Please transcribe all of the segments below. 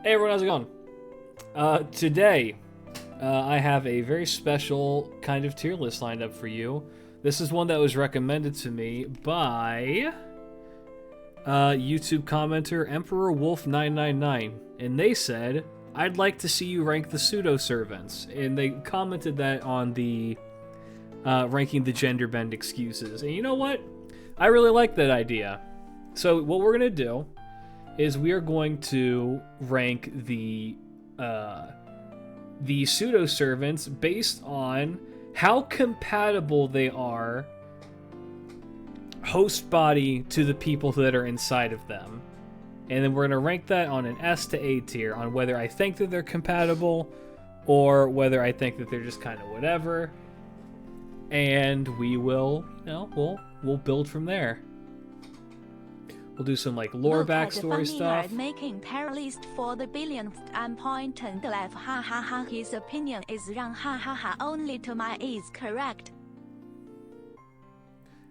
Hey everyone, how's it going? Today, I have a very special kind of tier list lined up for you. This is one that was recommended to me by YouTube commenter Emperor Wolf 999, and they said, "I'd like to see you rank the pseudo-servants," and they commented that on the ranking the gender bend excuses. And you know what? I really like that idea. So what we're gonna do is we are going to rank the pseudo-servants based on how compatible they are host body to the people that are inside of them. And then we're going to rank that on an S to A tier on whether I think that they're compatible or whether I think that they're just kind of whatever. And we will, we'll build from there. We'll do some like lore backstory stuff. Making tier list for the billionth and point and laugh, ha ha ha. His opinion is wrong, ha ha ha. Only to my is correct.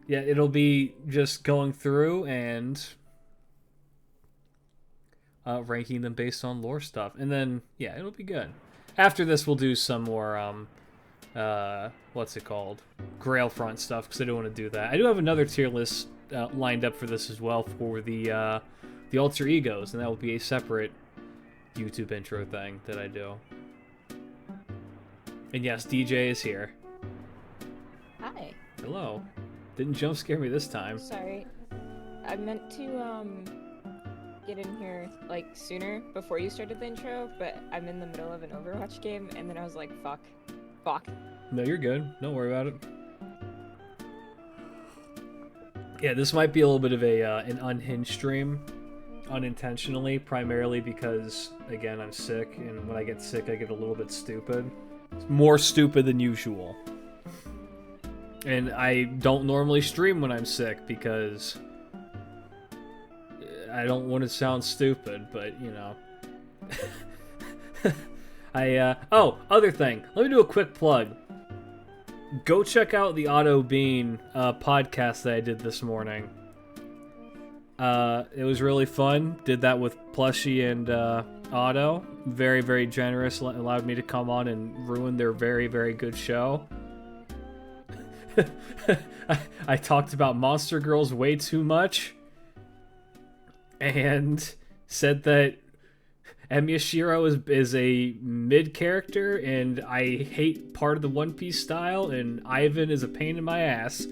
Yeah, it'll be just going through and ranking them based on lore stuff, and then yeah, it'll be good. After this, we'll do some more what's it called, Grailfront stuff, because I don't want to do that. I do have another tier list lined up for this as well for the alter egos, and that will be a separate YouTube intro thing that I do. And yes, DJ is here. Hi. Hello. Didn't jump scare me this time. Sorry. I meant to get in here like sooner before you started the intro, but I'm in the middle of an Overwatch game, and then I was like, fuck. No, you're good. Don't worry about it. Yeah, this might be a little bit of an unhinged stream, unintentionally, primarily because, again, I'm sick, and when I get sick, I get a little bit stupid. It's more stupid than usual. And I don't normally stream when I'm sick because I don't want to sound stupid, but, you know. Oh, other thing. Let me do a quick plug. Go check out the Auto Bean podcast that I did this morning. It was really fun. Did that with Plushy and Otto. Very, very generous. Allowed me to come on and ruin their very, very good show. I talked about Monster Girls way too much. And said that Emiyashiro is a mid character, and I hate part of the One Piece style, and Ivan is a pain in my ass.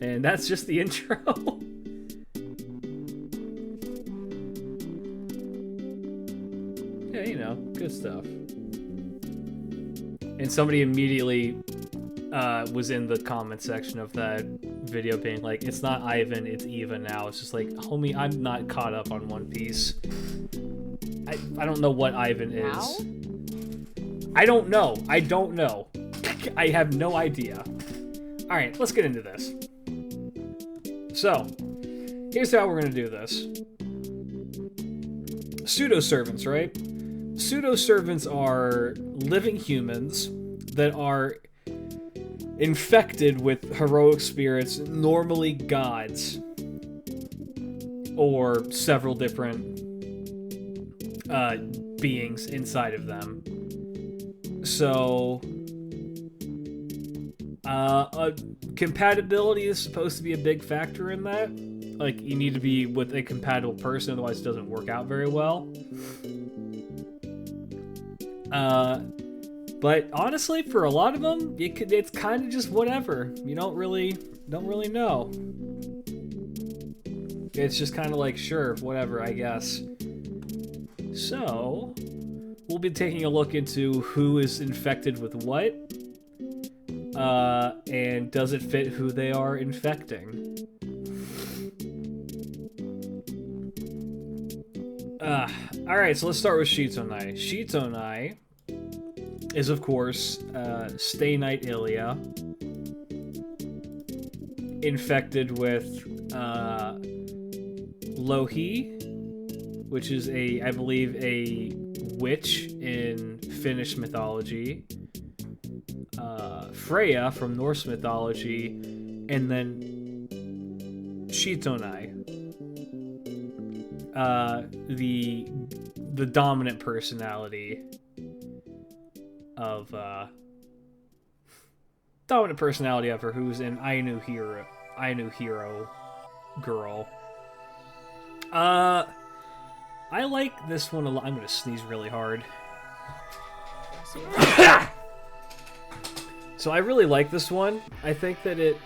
And that's just the intro. Yeah, you know, good stuff. And somebody immediately was in the comment section of that video being like, it's not Ivan, it's Eva now. It's just like, homie, I'm not caught up on One Piece. I don't know what Ivan is. I don't know. I have no idea. Alright, let's get into this. So, here's how we're going to do this. Pseudo-servants, right? Pseudo-servants are living humans that are infected with heroic spirits, normally gods, or several different beings inside of them. So, compatibility is supposed to be a big factor in that. Like, you need to be with a compatible person, otherwise it doesn't work out very well. But honestly, for a lot of them, it's kind of just whatever. You don't really know. It's just kind of like, sure, whatever, I guess. So, we'll be taking a look into who is infected with what, and does it fit who they are infecting. Alright, so let's start with Shitonai. Shitonai is, of course, Stay Night Ilya, infected with Louhi, which is I believe a witch in Finnish mythology, Freya from Norse mythology, and then Shitonai, the the dominant personality of her, who's an Ainu hero girl. I like this one a lot. I'm gonna sneeze really hard. So I really like this one. I think that it,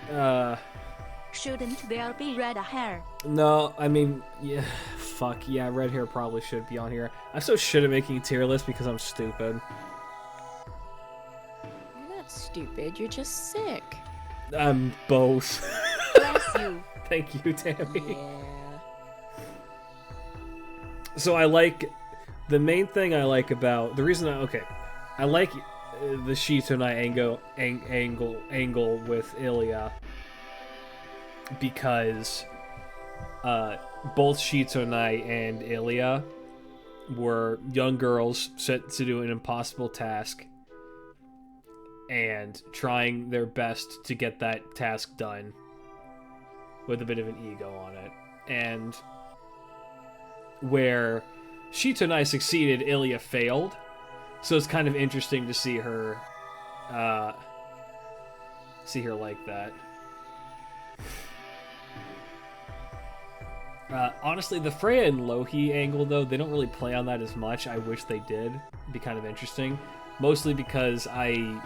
Shouldn't there be red hair? no, I mean, yeah, fuck, yeah, red hair probably should be on here. I'm so shit at making a tier list because I'm stupid. You're not stupid, you're just sick. I'm both. Bless you. Thank you, Tammy. Yeah. So I like, the main thing I like about, the reason I like the Shonai angle with Ilya, because both Shonai and Ilya were young girls set to do an impossible task and trying their best to get that task done with a bit of an ego on it. And where Shonai succeeded, Ilya failed. So it's kind of interesting to see her like that. Honestly, the Freya and Lohi angle, though, they don't really play on that as much. I wish they did. It'd be kind of interesting. Mostly because I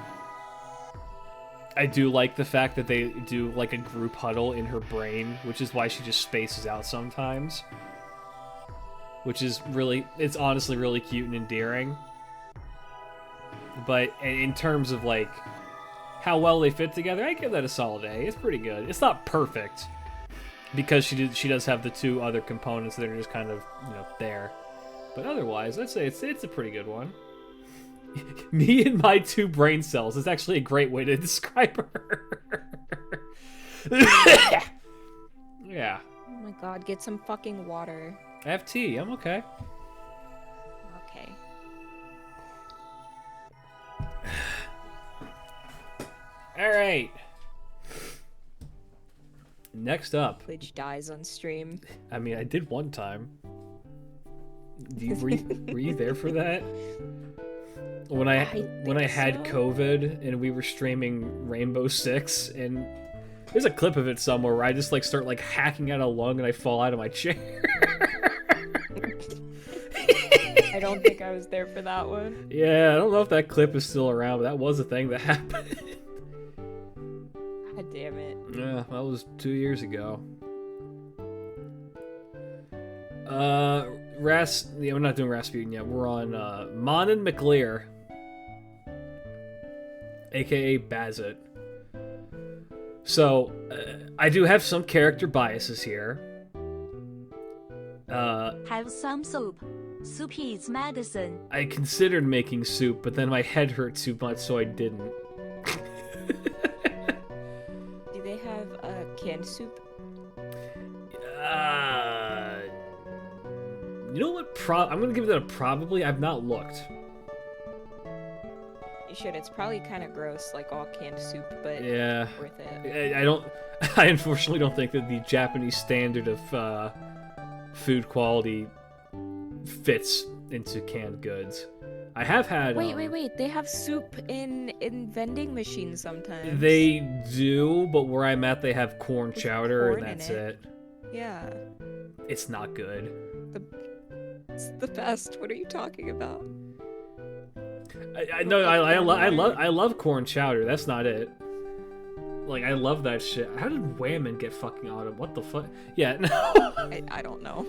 do like the fact that they do, like, a group huddle in her brain, which is why she just spaces out sometimes. Which is really, it's honestly really cute and endearing. But in terms of, like, how well they fit together, I give that a solid A. It's pretty good. It's not perfect, because she does have the two other components that are just kind of, there. But otherwise, I'd say it's a pretty good one. Me and my two brain cells is actually a great way to describe her. Yeah. Oh my god, get some fucking water. I have tea. I'm okay. Okay. All right. Next up. Klidge dies on stream. I mean, I did one time. Were you there for that? When I had COVID and we were streaming Rainbow Six, and there's a clip of it somewhere where I just start hacking out a lung and I fall out of my chair. I don't think I was there for that one. Yeah, I don't know if that clip is still around, but that was a thing that happened. God damn it. Yeah, that was 2 years ago. We're not doing Rasputin yet. We're on Mon and McLear, aka Bazett. So, I do have some character biases here. Have some soup. Soup is medicine. I considered making soup, but then my head hurt too much, so I didn't. Do they have canned soup? You know what? I'm gonna give that a probably. I've not looked. You should. It's probably kind of gross, like all canned soup, but yeah, worth it. I don't. I unfortunately don't think that the Japanese standard of food quality fits into canned goods. I have had. Wait. They have soup in vending machines sometimes. They do, but where I'm at, they have corn chowder, corn and that's in it. Yeah. It's not good. It's the best. What are you talking about? I love corn chowder. That's not it. I love that shit. How did Whammon get fucking out of what the fuck? Yeah, no. I don't know.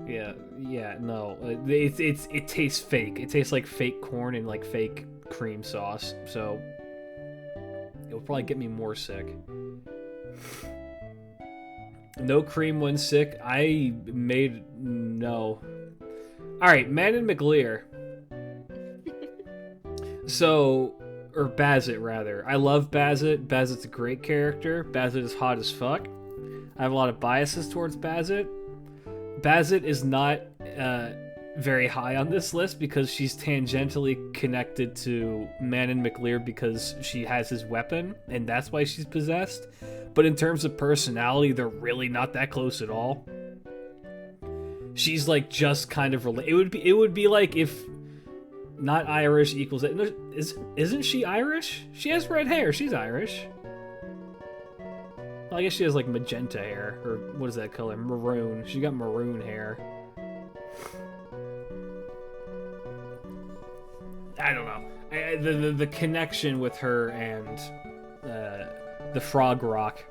Yeah, no. It tastes fake. It tastes like fake corn and fake cream sauce. So it will probably get me more sick. No cream when sick. No. Alright, Man and McLear. Or Bazett, rather. I love Bazett. Bazett's a great character. Bazett is hot as fuck. I have a lot of biases towards Bazett. Bazett is not very high on this list because she's tangentially connected to Man and McLear because she has his weapon, and that's why she's possessed. But in terms of personality, they're really not that close at all. she's like just kind of it would be like if not Irish equals it. No, isn't she Irish? She has red hair. She's Irish. Well, I guess she has like magenta hair, or what is that color? Maroon. She got maroon hair. I don't know. The connection with her and the frog rock.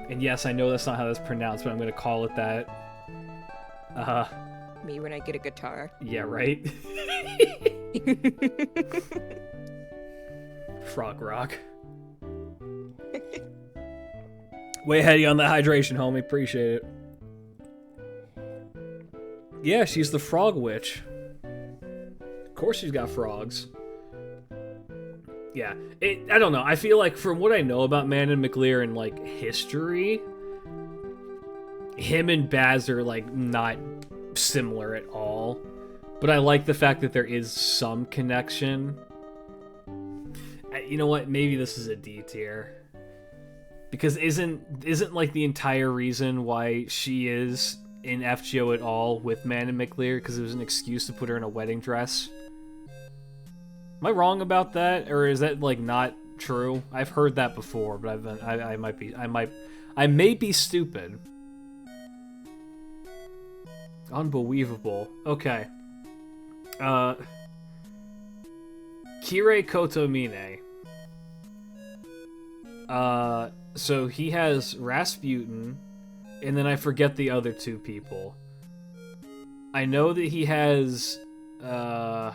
And yes, I know that's not how that's pronounced, but I'm gonna call it that. Me when I get a guitar. Yeah, right? Frog rock. Way ahead of you on the hydration, homie. Appreciate it. Yeah, she's the frog witch. Of course she's got frogs. Yeah, I don't know. I feel like from what I know about Manon McLear and like history, him and Baz are like not similar at all. But I like the fact that there is some connection. You know what? Maybe this is a D tier. Because isn't like the entire reason why she is in FGO at all with Manon McLear because it was an excuse to put her in a wedding dress? Am I wrong about that, or is that like not true? I've heard that before, but I may be stupid. Unbelievable. Okay. Kirei Kotomine. So he has Rasputin, and then I forget the other two people. I know that he has, the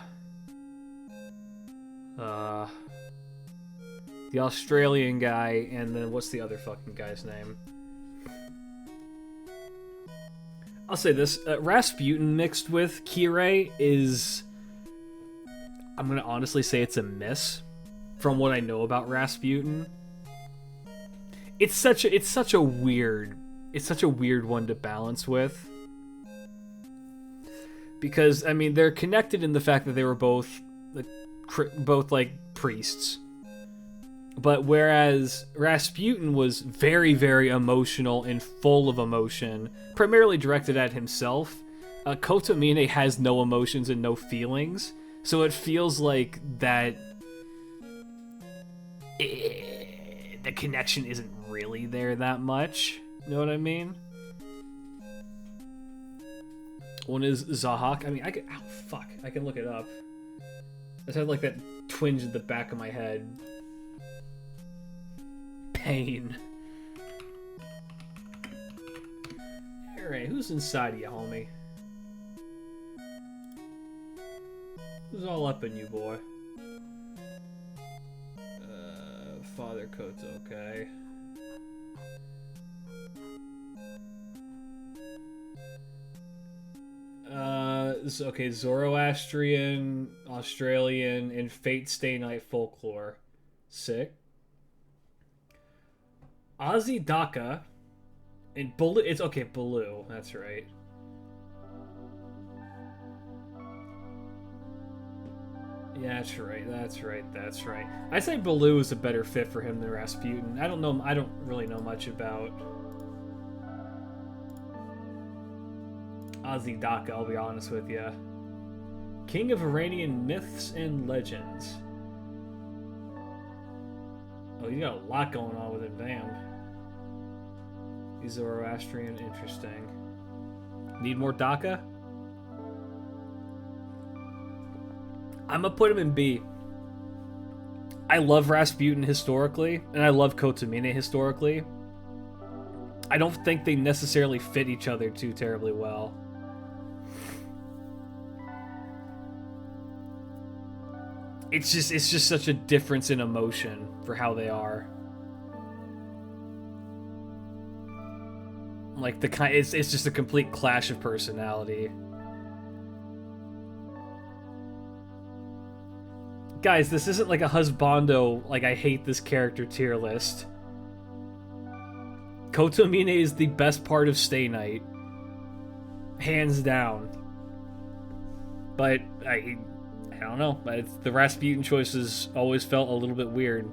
Australian guy, and then what's the other fucking guy's name? I'll say this, Rasputin mixed with Kirei is, I'm gonna honestly say it's a miss, from what I know about Rasputin. It's such a weird one to balance with. Because, I mean, they're connected in the fact that they were both like priests. But whereas Rasputin was very, very emotional and full of emotion, primarily directed at himself, Kotomine has no emotions and no feelings. So it feels like that the connection isn't really there that much. You know what I mean? One is Zahak. I mean, I can look it up. I just had like that twinge at the back of my head. Pain. Alright, who's inside of you, homie? Who's all up in you, boy? Father Koto, okay. Okay, Zoroastrian, Australian, and Fate Stay Night folklore. Sick. Ozzy Daka and Baloo. It's okay, Baloo. That's right. Yeah, that's right. I'd say Baloo is a better fit for him than Rasputin. I don't really know much about Ozzy Daka, I'll be honest with you. King of Iranian myths and legends. Oh, he's got a lot going on with him, damn. He's Zoroastrian, interesting. Need more Daka? I'm gonna put him in B. I love Rasputin historically, and I love Kotomine historically. I don't think they necessarily fit each other too terribly well. It's just such a difference in emotion for how they are. Like it's just a complete clash of personality. Guys, this isn't like a husbando, like I hate this character tier list. Kotomine is the best part of Stay Night. Hands down. But I don't know. But the Rasputin choices always felt a little bit weird.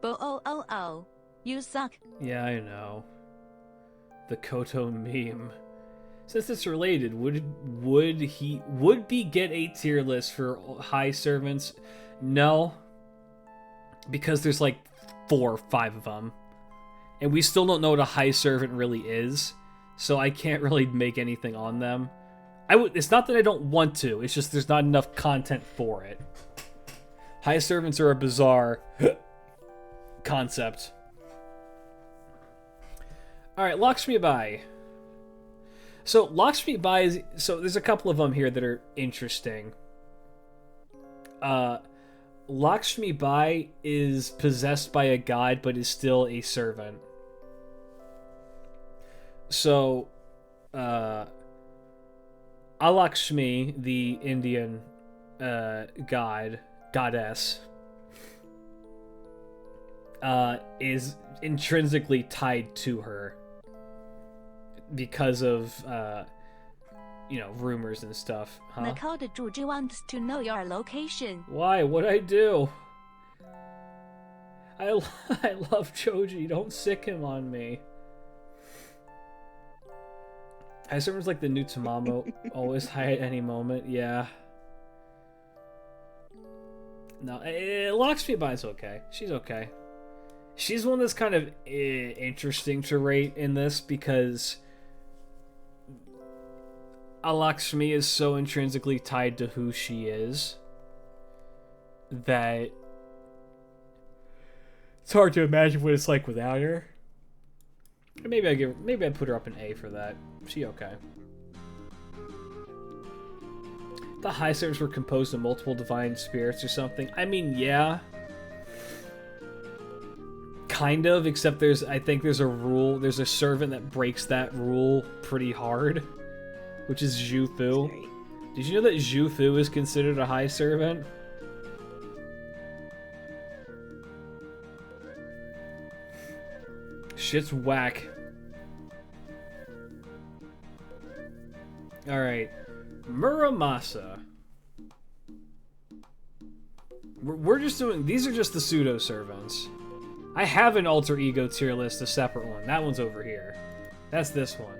Bo-oh-oh-oh. You suck. Yeah, I know. The Koto meme. Since it's related, would be get a tier list for high servants? No. Because there's like 4 or 5 of them. And we still don't know what a high servant really is. So I can't really make anything on them. It's not that I don't want to, it's just there's not enough content for it. High servants are a bizarre concept. Alright, Lakshmi Bai. So, Lakshmi Bai is... So, there's a couple of them here that are interesting. Lakshmi Bai is possessed by a god, but is still a servant. So, Alakshmi, the Indian goddess, is intrinsically tied to her because of rumors and stuff. Huh? Nakota Zhuge wants to know your location. Why? What'd I do? I love Choji. Don't sick him on me. High servants like the new Tamamo, always high at any moment. Yeah. No, Lakshmi Bai's okay. She's okay. She's one that's kind of interesting to rate in this because Alakshmi is so intrinsically tied to who she is that it's hard to imagine what it's like without her. Maybe I put her up an A for that. She okay. The high servants were composed of multiple divine spirits or something. I mean, yeah. Kind of, except I think there's a rule. There's a servant that breaks that rule pretty hard, which is Zhu Fu. Did you know that Zhu Fu is considered a high servant? Shit's whack. Alright. Muramasa. We're just doing... These are just the pseudo-servants. I have an alter ego tier list, a separate one. That one's over here. That's this one.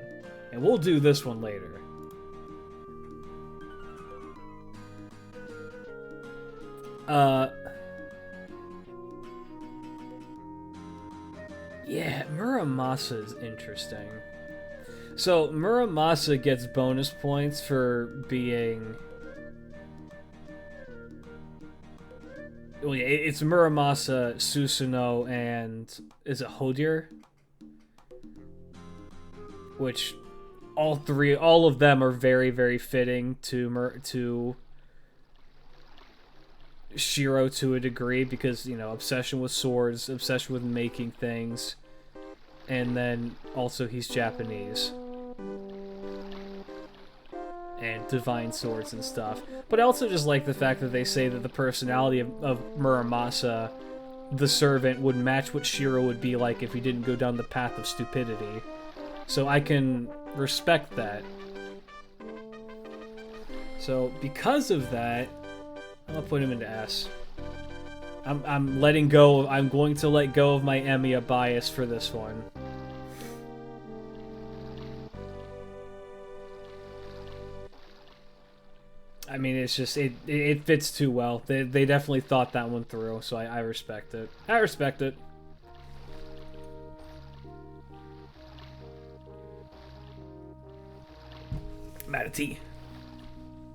And we'll do this one later. Yeah, Muramasa is interesting. So, Muramasa gets bonus points for being... Well, yeah, it's Muramasa, Susanoo, and... Is it Hodir? Which, all of them are very, very fitting to Shiro to a degree, because, obsession with swords, obsession with making things, and then also he's Japanese. And divine swords and stuff. But I also just like the fact that they say that the personality of Muramasa, the servant, would match what Shiro would be like if he didn't go down the path of stupidity. So I can respect that. So because of that, I'll put him into S. I'm letting go. I'm going to let go of my Emiya bias for this one. I mean, it's just, it fits too well. They definitely thought that one through, so I respect it. I respect it. Matati.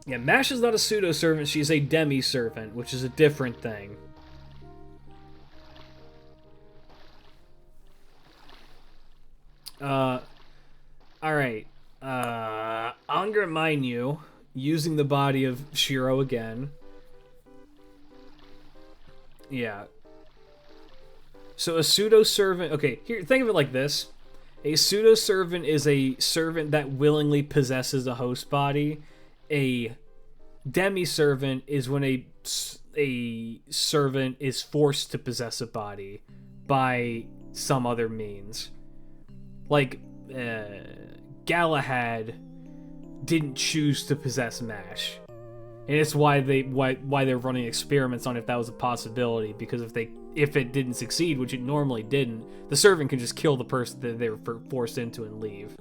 Yeah, Mash is not a pseudo-servant, she's a demi-servant, which is a different thing. Alright. Angra Mainyu, using the body of Shiro again. Yeah. So a pseudo-servant... Okay, here, think of it like this. A pseudo-servant is a servant that willingly possesses a host body. A demi-servant is when a servant is forced to possess a body by some other means. Like, Galahad didn't choose to possess Mash. And it's why they're running experiments on if that was a possibility, because if they if it didn't succeed, which it normally didn't, the servant can just kill the person that they were forced into and leave.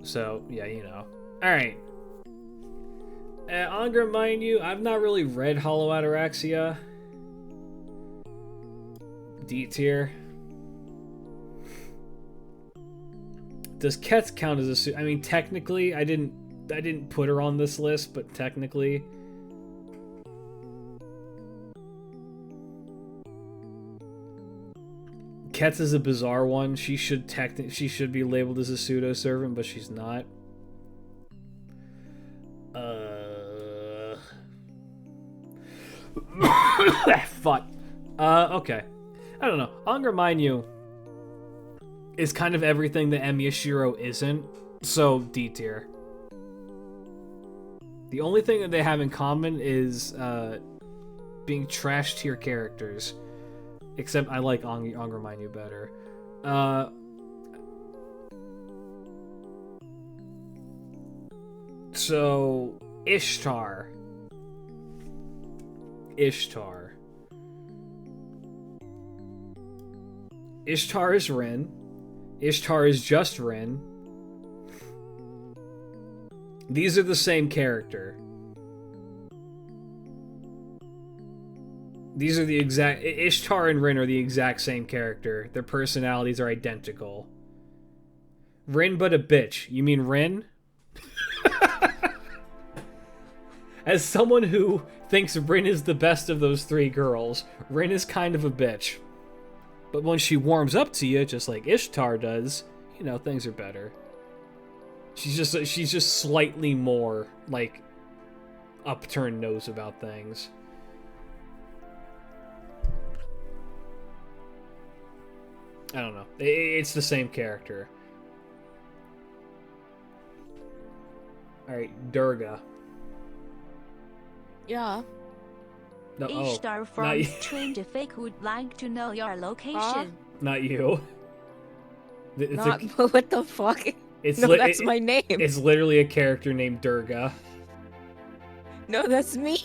So, yeah, you know. Alright. Angra, Mainyu, I've not really read Hollow Ataraxia. D tier. Does Ketz count as a... I mean, technically, I didn't put her on this list, but technically... Ketz is a bizarre one. She should be labeled as a pseudo-servant, but she's not. Fuck. Okay. I don't know. Angra Mainyu is kind of everything that Emiyashiro isn't, so D tier. The only thing that they have in common is being trash tier characters. Except I like Angra Mainyu better. So, Ishtar. Ishtar is Rin. Ishtar is just Rin. These are the same character. These are the exact... Ishtar and Rin are the exact same character. Their personalities are identical. Rin but a bitch. You mean Rin? As someone who thinks Rin is the best of those three girls, Rin is kind of a bitch. But when she warms up to you, just like Ishtar does, you know, things are better. She's just slightly more, like, upturned nose about things. I don't know. It's the same character. Alright, Durga. Yeah. No, Ishtar from Strange Fake would like to know your location. Not you. What the fuck? That's my name. It's literally a character named Durga. No, that's me.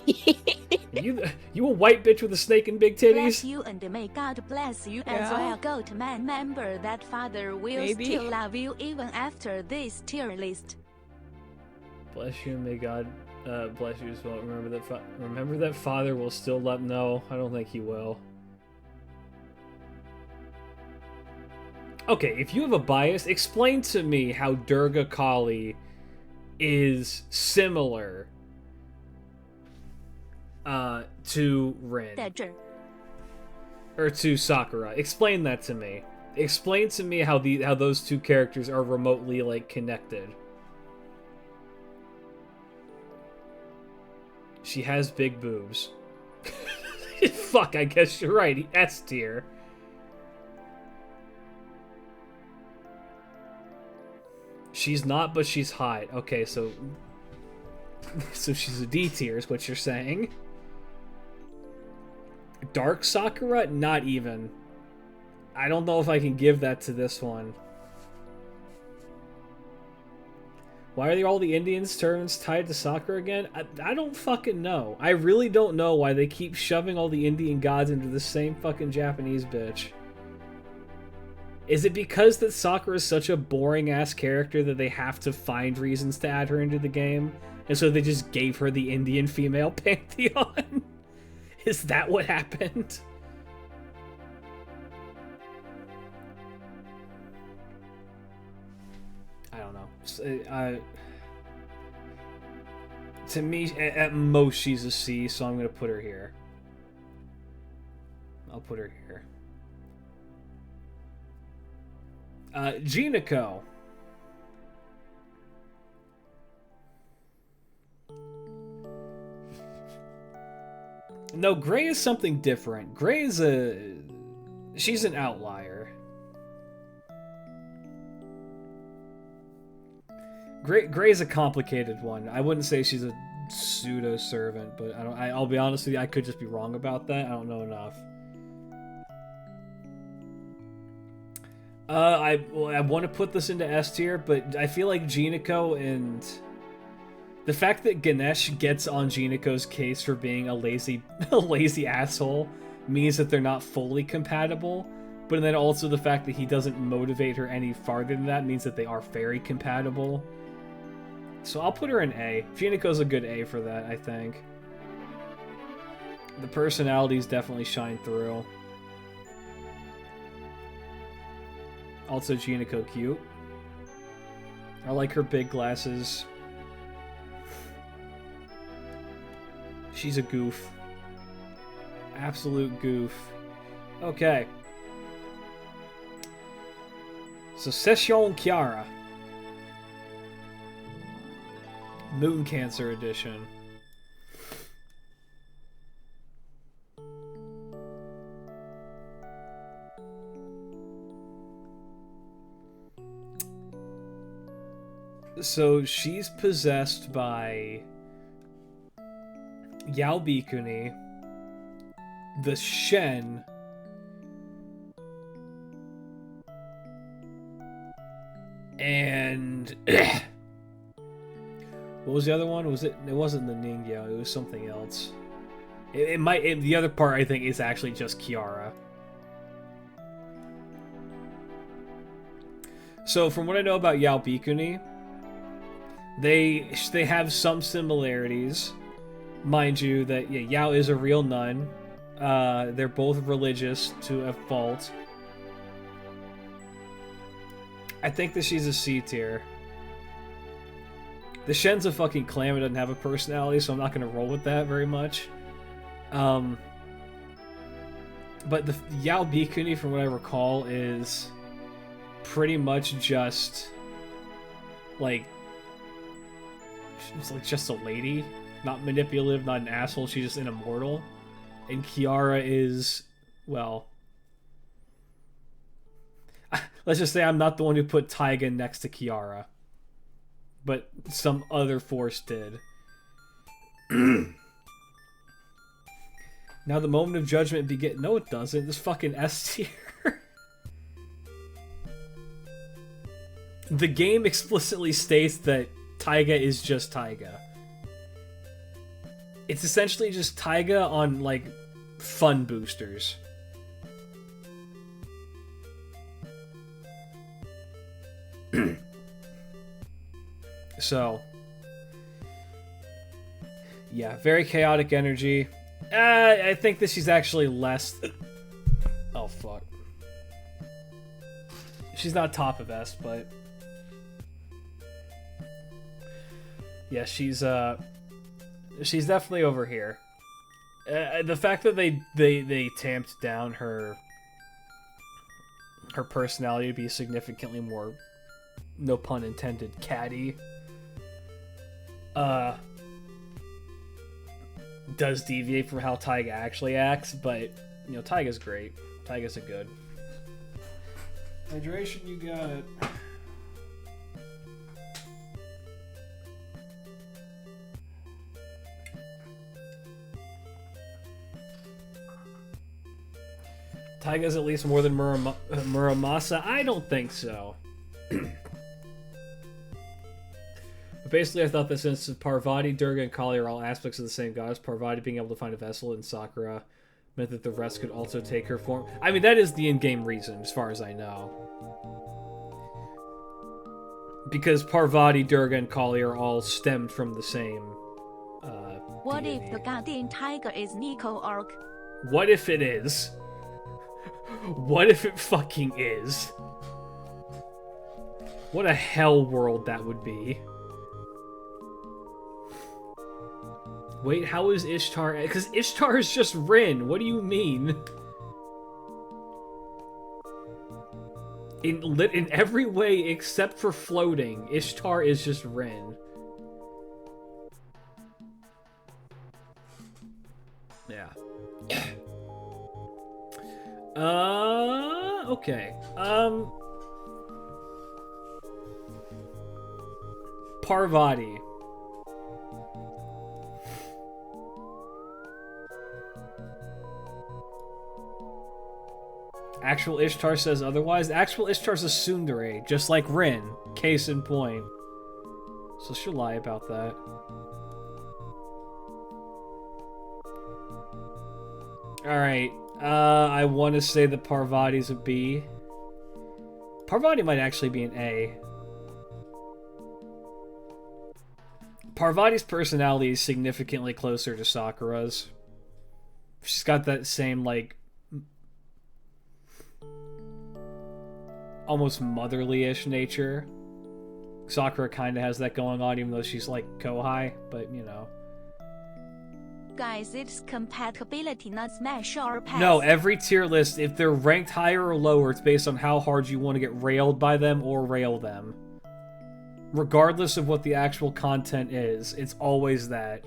You a white bitch with a snake and big titties? Bless you and may God bless you as well. Goatman, remember that father will still love you even after this tier list. Bless you and may God bless you as well. Remember that father will still love... No, I don't think he will. Okay, if you have a bias, explain to me how Durga Kali is similar to Rin. Or to Sakura. Explain that to me. Explain to me how those two characters are remotely, like, connected. She has big boobs. Fuck, I guess you're right. S tier. She's not, but she's hot. Okay, so she's a D tier is what you're saying. Dark Sakura? Not even. I don't know if I can give that to this one. Why are all the Indian servants tied to Sakura again? I don't fucking know. I really don't know why they keep shoving all the Indian gods into the same fucking Japanese bitch. Is it because that Sakura is such a boring-ass character that they have to find reasons to add her into the game? And so they just gave her the Indian female pantheon? Is that what happened? I don't know. To me, at most, she's a C, so I'm going to put her here. I'll put her here. Jinako. No, Gray is something different. Gray is she's an outlier. Gray's a complicated one. I wouldn't say she's a pseudo-servant, but I'll be honest with you, I could just be wrong about that. I don't know enough. I want to put this into S tier, but I feel like Jinako and The fact that Ganesh gets on Jiniko's case for being a lazy asshole means that they're not fully compatible, but then also the fact that he doesn't motivate her any farther than that means that they are very compatible. So I'll put her in A. Jiniko's a good A for that, I think. The personalities definitely shine through. Also, Jiniko cute. I like her big glasses. She's a goof. Absolute goof. Okay. So, Session Kiara. Moon Cancer Edition. So she's possessed by Yao Bikuni, the Shen, and what was the other one? Was it? It wasn't the Ningyo. It was something else. It might. The other part I think is actually just Kiara. So from what I know about Yao Bikuni, they have some similarities. Mind you that Yao is a real nun. They're both religious to a fault. I think that she's a C tier. The Shen's a fucking clam. It doesn't have a personality, so I'm not going to roll with that very much. But the Yao Bikuni, from what I recall, is pretty much just like she's like just a lady, not manipulative, not an asshole. She's just an immortal. And Kiara is, well, let's just say I'm not the one who put Taiga next to Kiara, but some other force did. Now the moment of judgment begin. No, it doesn't. This fucking S tier. The game explicitly states that Taiga is just Taiga. It's essentially just Taiga on, like, fun boosters. So, yeah, very chaotic energy. I think that she's actually less... Oh, fuck. She's not top of S, but... Yeah, she's definitely over here. The fact that they tamped down her personality to be significantly more, no pun intended, catty, does deviate from how Taiga actually acts, but, you know, Taiga's great. Taiga's a good. Hydration, you got it. Taiga's at least more than Muramasa? I don't think so. But basically, I thought that since Parvati, Durga, and Kali are all aspects of the same goddess, Parvati being able to find a vessel in Sakura meant that the rest could also take her form. I mean, that is the in-game reason, as far as I know. Because Parvati, Durga, and Kali are all stemmed from the same What deity. if the guardian tiger is Nico Orc? What if it is? What if it fucking is? What a hell world that would be. Wait, how is Ishtar? Because Ishtar is just Rin. What do you mean? In every way except for floating, Ishtar is just Rin. Yeah. Okay. Parvati. Actual Ishtar says otherwise. Actual Ishtar's a tsundere, just like Rin. Case in point. So she'll lie about that. Alright, I want to say that Parvati's a B. Parvati might actually be an A. Parvati's personality is significantly closer to Sakura's. She's got that same, like, almost motherly-ish nature. Sakura kind of has that going on, even though she's, like, Kohai, but, you know. Guys, it's compatibility, not smash or pass. No, every tier list, if they're ranked higher or lower, it's based on how hard you want to get railed by them or rail them. Regardless of what the actual content is, it's always that.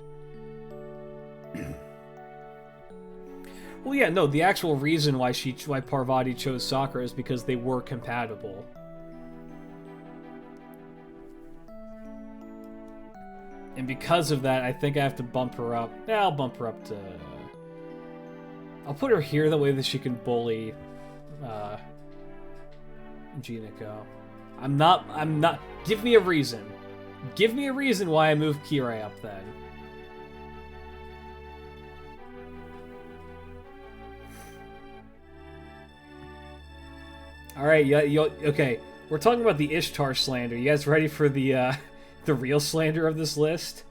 Well, yeah, no, the actual reason why Parvati chose Sakura is because they were compatible. And because of that, I think I have to bump her up. Yeah, I'll bump her up to... I'll put her here that way that she can bully Jinako. I'm not... Give me a reason. Give me a reason why I moved Kiara up then. Alright, okay. We're talking about the Ishtar slander. You guys ready for the real slander of this list?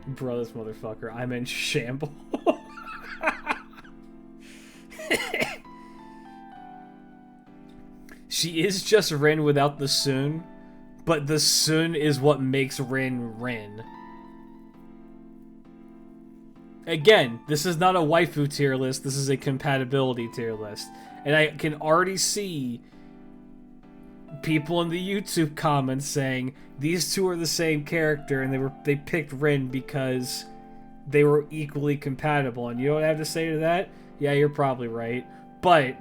Bro, this motherfucker. I'm in shambles. She is just Rin without the Sun, but the Sun is what makes Rin Rin. Again, this is not a waifu tier list, this is a compatibility tier list. And I can already see people in the YouTube comments saying these two are the same character and they picked Rin because they were equally compatible. And you know what I have to say to that? Yeah, you're probably right. But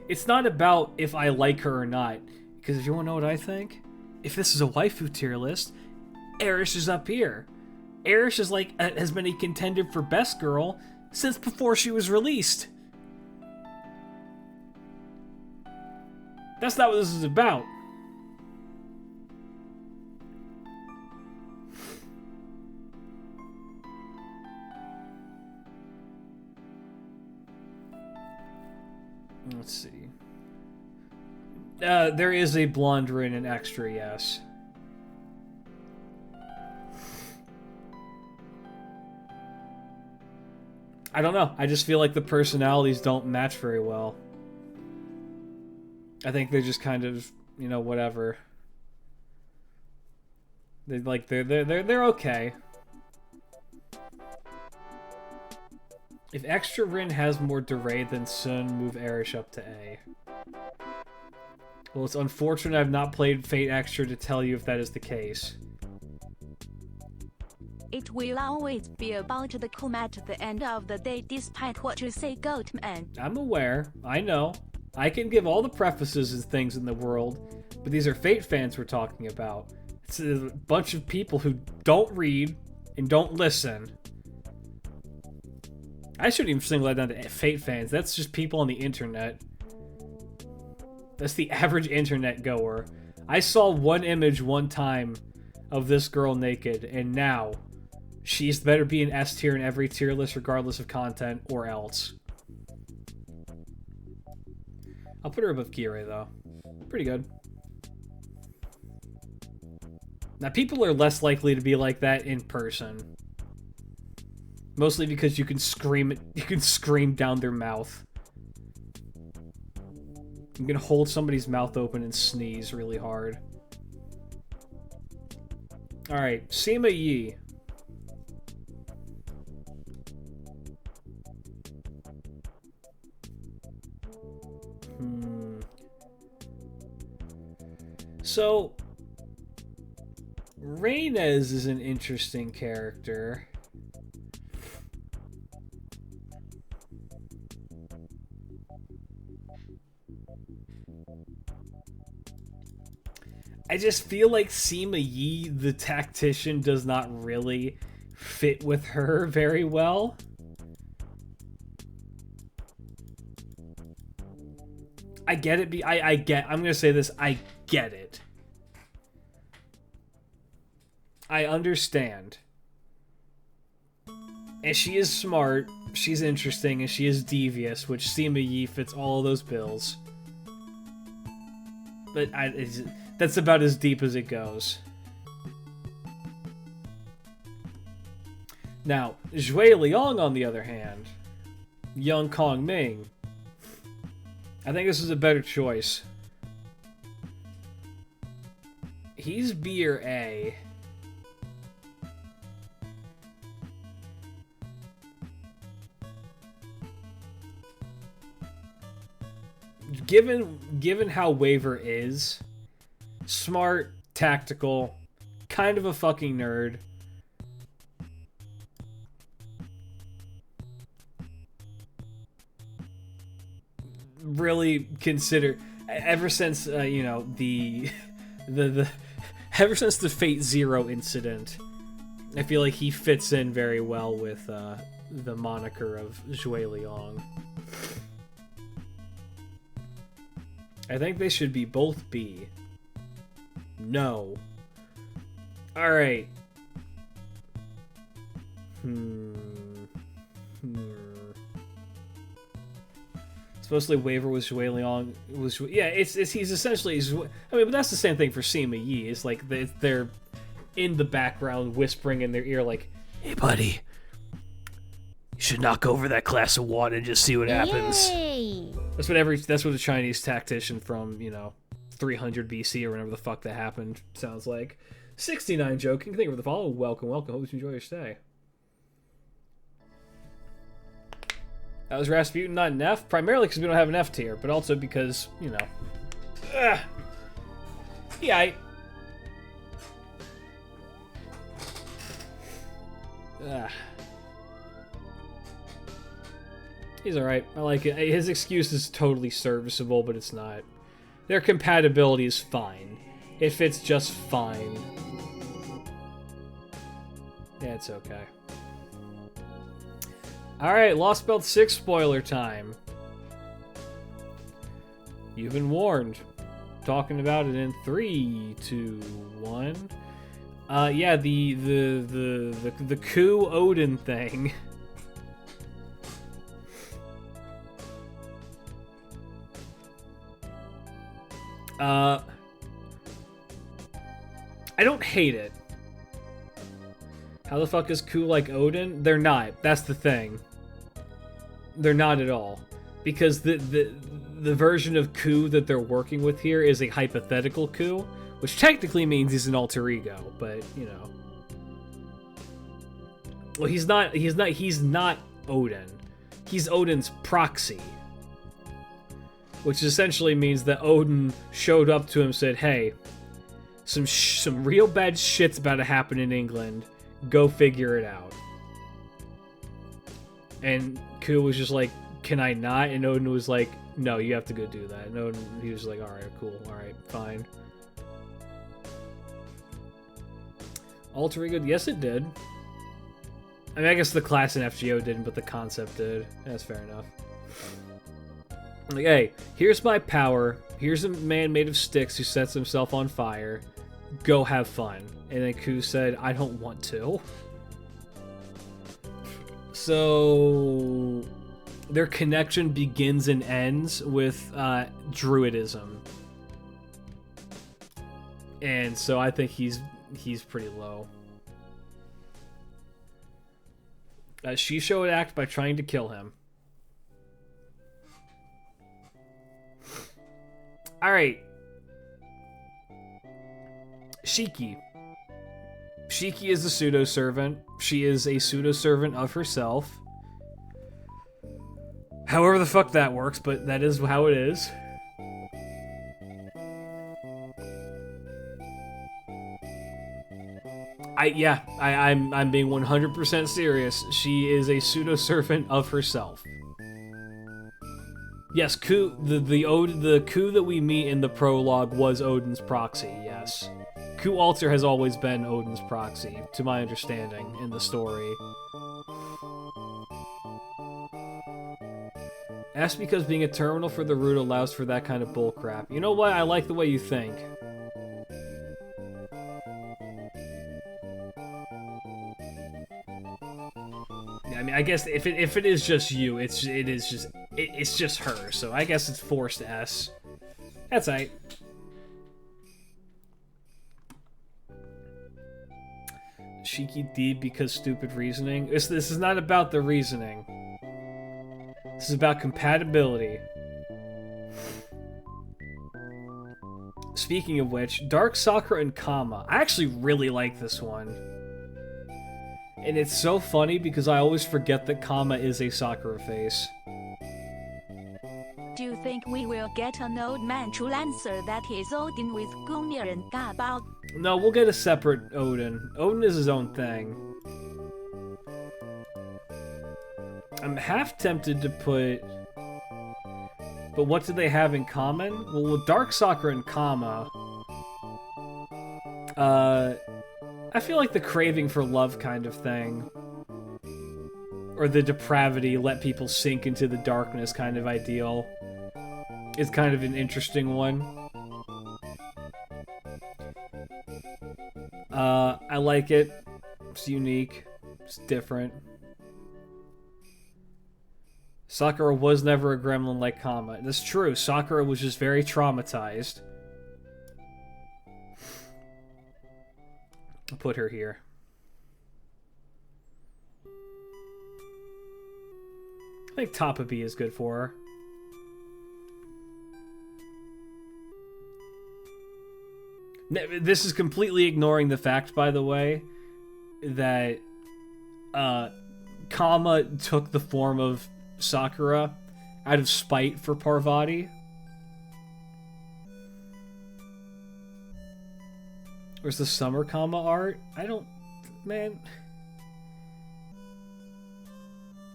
it's not about if I like her or not. Because if you want to know what I think, if this is a waifu tier list, Eresh is up here. Eresh is like has been a contender for best girl since before she was released. That's not what this is about. Let's see. There is a blonde Rin in extra, yes. I don't know. I just feel like the personalities don't match very well. I think they're just kind of, you know, whatever. They're okay. If extra Rin has more Durga than Sun, move Eresh up to A. Well, it's unfortunate I've not played Fate Extra to tell you if that is the case. It will always be about the cool at the end of the day, despite what you say, Goatman. I'm aware. I know. I can give all the prefaces and things in the world, but these are Fate fans we're talking about. It's a bunch of people who don't read and don't listen. I shouldn't even single that down to Fate fans. That's just people on the internet. That's the average internet goer. I saw one image one time of this girl naked, and now she's better be an S tier in every tier list regardless of content or else. I'll put her above Kiara, though. Pretty good. Now, people are less likely to be like that in person. Mostly because you can scream down their mouth. You can hold somebody's mouth open and sneeze really hard. Alright, Sima Yi. So, Reynes is an interesting character. I just feel like Sima Yi, the tactician, does not really fit with her very well. I get it. I'm gonna say this. I get it. I understand. And she is smart, she's interesting, and she is devious, which Sima Yi fits all of those bills. But that's about as deep as it goes. Now, Zhuge Liang, on the other hand, young Kong Ming, I think this is a better choice. He's B or A. Given how Waver is, smart, tactical, kind of a fucking nerd. Really consider, ever since you know, the ever since the Fate Zero incident, I feel like he fits in very well with the moniker of Zhuge Liang. I think they should be both B. No. Alright. Supposedly Waver was Zhuge Liang. He's essentially... I mean, but that's the same thing for Sima Yi. It's like they're in the background whispering in their ear like, "Hey buddy, you should knock over that glass of water and just see what happens." Yay! That's what a Chinese tactician from, 300 BC or whenever the fuck that happened sounds like. 69 joking. Thank you for the follow. Welcome. Hope you enjoy your stay. That was Rasputin, not an F. Primarily because we don't have an F tier, but also because, Yeah, he's alright. I like it. His excuse is totally serviceable, but it's not. Their compatibility is fine. It fits just fine. Yeah, it's okay. Alright, Lost Belt 6 spoiler time. You've been warned. Talking about it in 3, 2, 1. Yeah, the coup Odin thing. I don't hate it. How the fuck is coup like Odin? They're not. That's the thing. They're not at all. Because the version of coup that they're working with here is a hypothetical coup, which technically means he's an alter ego, but, Well, he's not Odin. He's Odin's proxy. Which essentially means that Odin showed up to him and said, "Hey, some real bad shit's about to happen in England. Go figure it out." And Ku was just like, "Can I not?" And Odin was like, "No, you have to go do that." And Odin, he was like, "Alright, cool, alright, fine." Alter ego, yes it did. I mean, I guess the class in FGO didn't, but the concept did. That's fair enough. Like, hey, here's my power. Here's a man made of sticks who sets himself on fire. Go have fun. And then Ku said, "I don't want to." So their connection begins and ends with druidism. And so I think he's pretty low. Shisho would act by trying to kill him. Alright. Shiki. Shiki is a pseudo-servant. She is a pseudo-servant of herself. However the fuck that works, but that is how it is. I'm being 100% serious. She is a pseudo-servant of herself. Yes, the coup that we meet in the prologue was Odin's proxy, yes. Coup Alter has always been Odin's proxy, to my understanding, in the story. That's because being a terminal for the root allows for that kind of bullcrap. You know what? I like the way you think. I mean, I guess if it is just you, it's just her. So I guess it's forced S. That's right. Shiki D because stupid reasoning. This is not about the reasoning. This is about compatibility. Speaking of which, Dark Sakura and Kama. I actually really like this one. And it's so funny because I always forget that Kama is a Sakura face. Do you think we will get an old man true answer that is Odin with Gungnir and Gabao? No, we'll get a separate Odin. Odin is his own thing. I'm half tempted to put... But what do they have in common? Well, with Dark Sakura and Kama... I feel like the craving for love kind of thing. Or the depravity, let people sink into the darkness kind of ideal. Is kind of an interesting one. I like it. It's unique. It's different. Sakura was never a gremlin like Kama. That's true. Sakura was just very traumatized. I'll put her here. I think Top of B is good for her. This is completely ignoring the fact, by the way, that Kama took the form of Sakura out of spite for Parvati. Where's the summer Kama art? I don't... Man...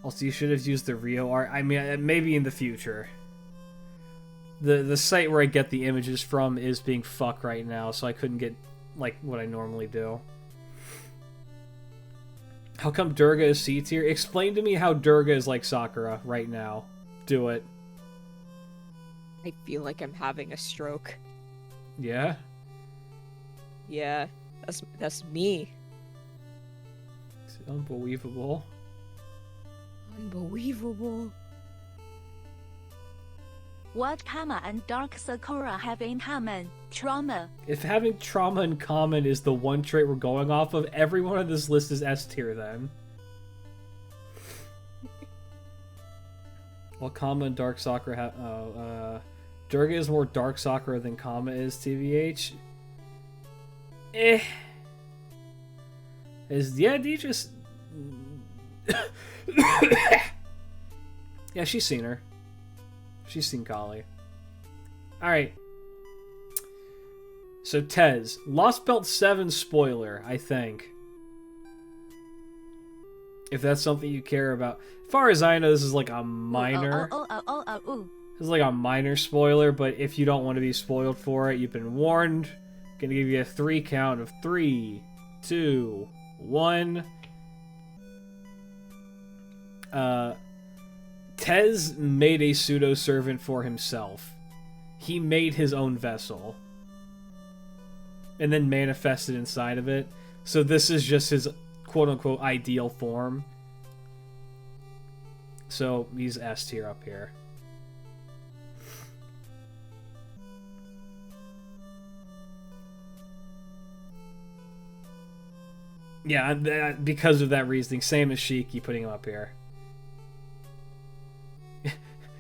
Also, you should have used the Rio art. I mean, maybe in the future. The site where I get the images from is being fucked right now, so I couldn't get, like, what I normally do. How come Durga is C tier? Explain to me how Durga is like Sakura right now. Do it. I feel like I'm having a stroke. Yeah? Yeah, that's me. It's unbelievable. Unbelievable. What Kama and Dark Sakura have in common? Trauma. If having trauma in common is the one trait we're going off of, everyone on this list is S tier then. Well, Kama and Dark Sakura have... Durga is more Dark Sakura than Kama is, TVH. Yeah, D just... Yeah, she's seen her. She's seen Kali. Alright. So, Tez. Lost Belt 7 spoiler, I think. If that's something you care about. As far as I know, this is like a minor... This is like a minor spoiler, but if you don't want to be spoiled for it, you've been warned. Gonna give you a 3 count of 3, 2, 1. Tez made a pseudo-servant for himself. He made his own vessel. And then manifested inside of it. So this is just his quote-unquote ideal form. So he's S tier up here. Yeah, because of that reasoning. Same as Shiki, putting him up here.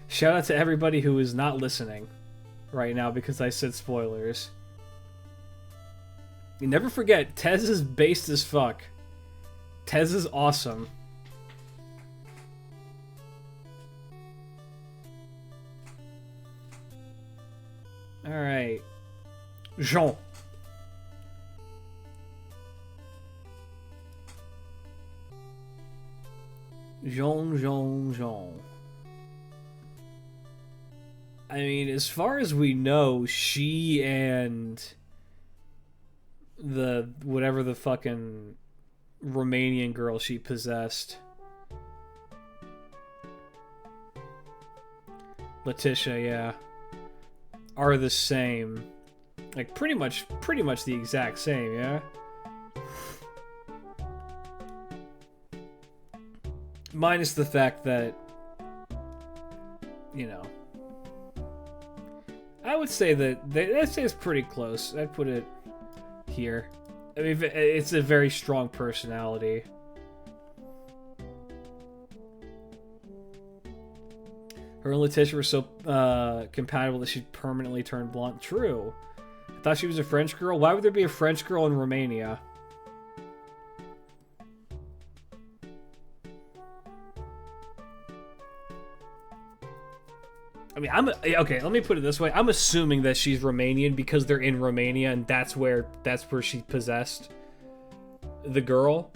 Shout out to everybody who is not listening right now because I said spoilers. You never forget, Tez is based as fuck. Tez is awesome. Alright. Jean. Jean. I mean, as far as we know, she and the whatever the fucking Romanian girl she possessed, Letitia, yeah, are the same. Like pretty much the exact same, yeah. Minus the fact that, you know, I would say that I'd say it's pretty close. I'd put it here. I mean, it's a very strong personality. Her and Letitia were so compatible that she permanently turned blonde. True. I thought she was a French girl. Why would there be a French girl in Romania? I mean, okay. Let me put it this way: I'm assuming that she's Romanian because they're in Romania, and that's where she possessed the girl.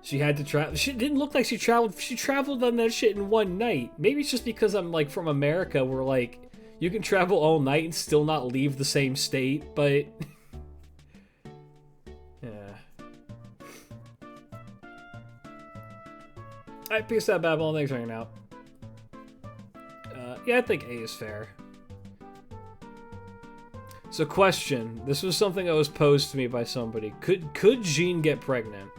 She had to travel. She didn't look like she traveled. She traveled on that shit in one night. Maybe it's just because I'm like from America, where like you can travel all night and still not leave the same state. But yeah. Alright, peace out, Babylon. Thanks for hanging out. Yeah, I think A is fair. So, question. This was something that was posed to me by somebody. Could Jeanne get pregnant?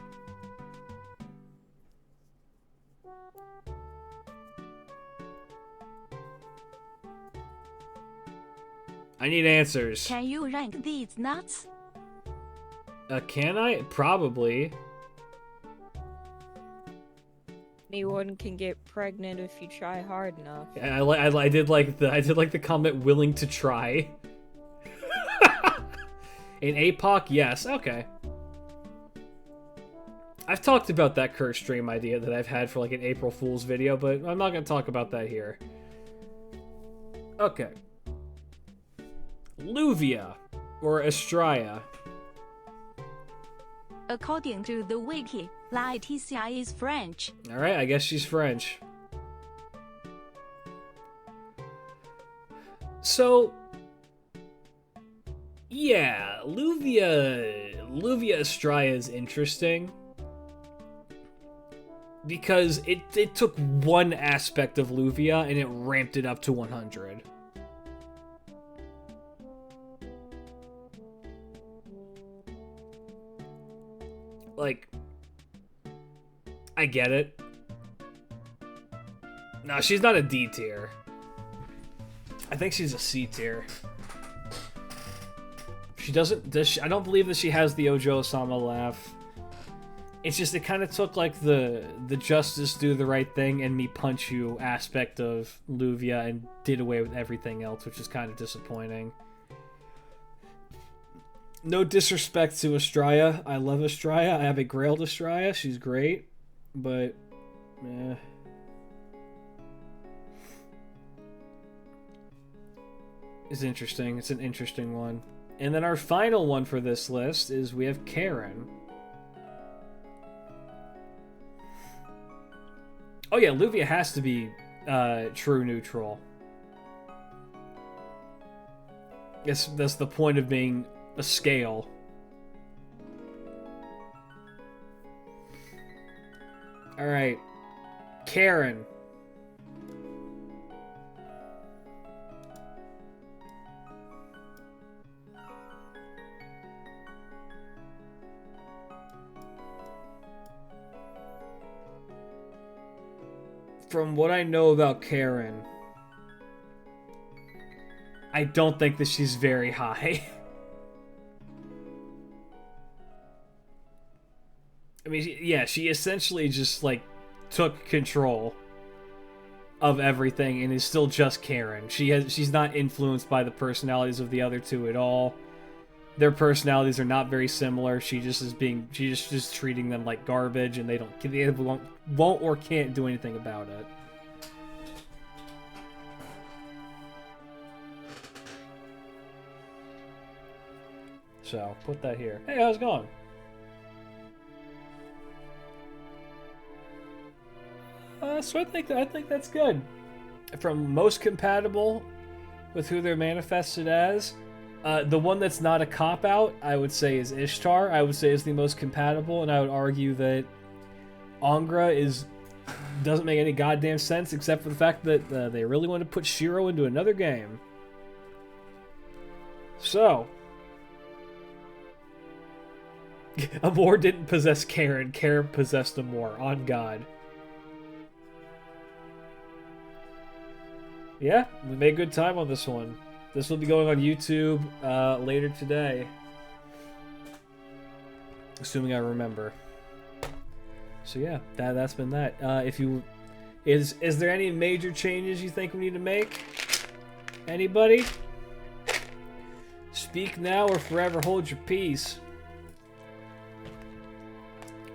I need answers. Can you rank these nuts? Can I? Probably. Anyone can get pregnant if you try hard enough. I did like the comment willing to try. In APOC, yes, okay. I've talked about that curse stream idea that I've had for like an April Fool's video, but I'm not gonna talk about that here. Okay. Luvia or Estrella. According to the wiki, Laetitia is French. Alright, I guess she's French. So, yeah, Luvia Estrella is interesting. Because it took one aspect of Luvia and it ramped it up to 100. Like, I get it. No, she's not a D tier. I think she's a C tier. She doesn't. I don't believe that she has the Ojo-sama laugh. It's just it kind of took like the justice do the right thing and me punch you aspect of Luvia and did away with everything else, which is kind of disappointing. No disrespect to Estrella. I love Estrella. I have a Grailed Estrella. She's great. But, eh. It's interesting. It's an interesting one. And then our final one for this list is we have Karen. Oh yeah, Luvia has to be true neutral. That's the point of being a scale. Alright. Karen. From what I know about Karen, I don't think that she's very high. I mean, yeah, she essentially just, like, took control of everything and is still just Karen. She's not influenced by the personalities of the other two at all. Their personalities are not very similar. She's just treating them like garbage, and they won't or can't do anything about it. So, put that here. Hey, how's it going? So I think that's good. from most compatible with who they're manifested as, the one that's not a cop-out, I would say, is Ishtar. I would say is the most compatible, and I would argue that Angra doesn't make any goddamn sense, except for the fact that they really want to put Shiro into another game. So, Amor didn't possess Karen. Karen possessed Amor. On God. Yeah, we made good time on this one. This will be going on YouTube later today. Assuming I remember. So yeah, that's been that. Is there any major changes you think we need to make? Anybody? Speak now or forever hold your peace.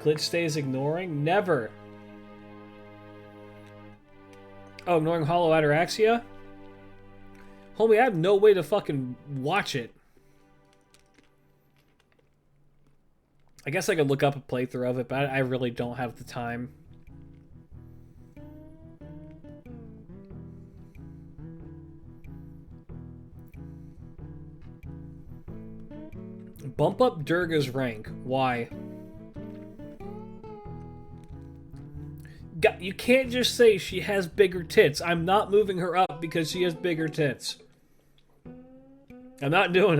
Klidge stays ignoring? Never. Oh, ignoring Hollow Ataraxia? Homie, I have no way to fucking watch it. I guess I could look up a playthrough of it, but I really don't have the time. Bump up Durga's rank. Why? You can't just say she has bigger tits. I'm not moving her up because she has bigger tits. I'm not doing it.